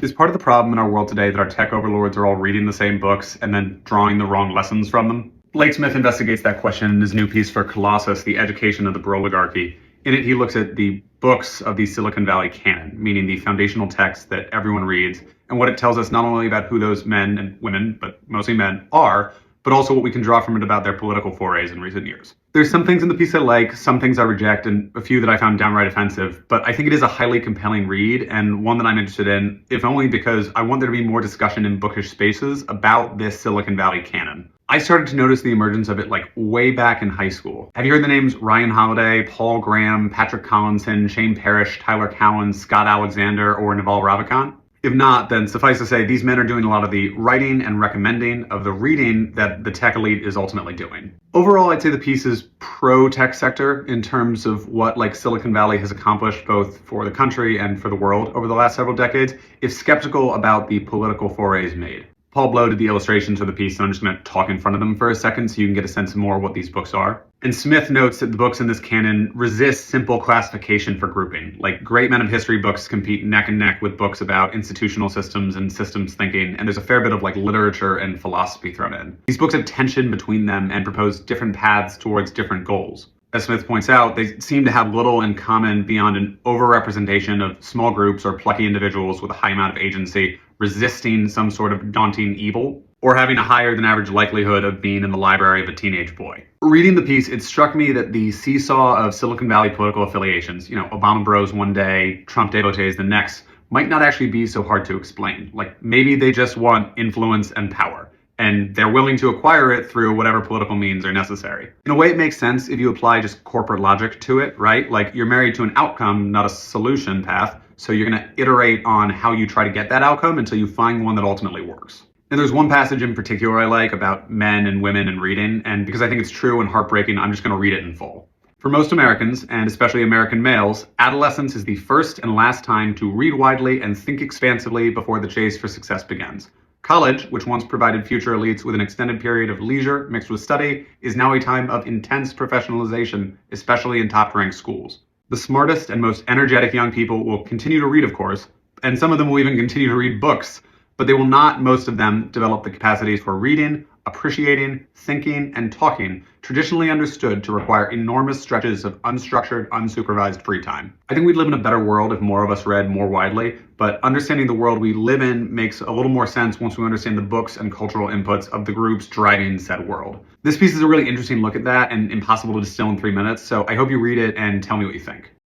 Is part of the problem in our world today that our tech overlords are all reading the same books and then drawing the wrong lessons from them? Blake Smith investigates that question in his new piece for Colossus, The Education of the Broligarchy. In it, he looks at the books of the Silicon Valley canon, meaning the foundational texts that everyone reads, and what it tells us not only about who those men and women, but mostly men, are, but also what we can draw from it about their political forays in recent years. There's some things in the piece I like, some things I reject, and a few that I found downright offensive, but I think it is a highly compelling read and one that I'm interested in, if only because I want there to be more discussion in bookish spaces about this Silicon Valley canon. I started to notice the emergence of it way back in high school. Have you heard the names Ryan Holiday, Paul Graham, Patrick Collinson, Shane Parrish, Tyler Cowen, Scott Alexander, or Naval Ravikant? If not, then suffice to say, these men are doing a lot of the writing and recommending of the reading that the tech elite is ultimately doing. Overall, I'd say the piece is pro-tech sector in terms of what Silicon Valley has accomplished both for the country and for the world over the last several decades, if skeptical about the political forays made. Paul Blow did the illustrations for the piece, and I'm just going to talk in front of them for a second so you can get a sense of more what these books are. And Smith notes that the books in this canon resist simple classification for grouping. Great men of history books compete neck and neck with books about institutional systems and systems thinking, and there's a fair bit of literature and philosophy thrown in. These books have tension between them and propose different paths towards different goals. As Smith points out, they seem to have little in common beyond an overrepresentation of small groups or plucky individuals with a high amount of agency resisting some sort of daunting evil, or having a higher than average likelihood of being in the library of a teenage boy. Reading the piece, it struck me that the seesaw of Silicon Valley political affiliations, Obama bros one day, Trump devotees the next, might not actually be so hard to explain. Maybe they just want influence and power, and they're willing to acquire it through whatever political means are necessary. In a way, it makes sense if you apply just corporate logic to it, right? You're married to an outcome, not a solution path, so you're going to iterate on how you try to get that outcome until you find one that ultimately works. And there's one passage in particular I like about men and women and reading, and because I think it's true and heartbreaking, I'm just going to read it in full. For most Americans, and especially American males, adolescence is the first and last time to read widely and think expansively before the chase for success begins. College, which once provided future elites with an extended period of leisure mixed with study, is now a time of intense professionalization, especially in top-ranked schools. The smartest and most energetic young people will continue to read, of course, and some of them will even continue to read books, but they will not, most of them, develop the capacities for reading, appreciating, thinking, and talking, traditionally understood to require enormous stretches of unstructured, unsupervised free time. I think we'd live in a better world if more of us read more widely, but understanding the world we live in makes a little more sense once we understand the books and cultural inputs of the groups driving said world. This piece is a really interesting look at that and impossible to distill in 3 minutes, so I hope you read it and tell me what you think.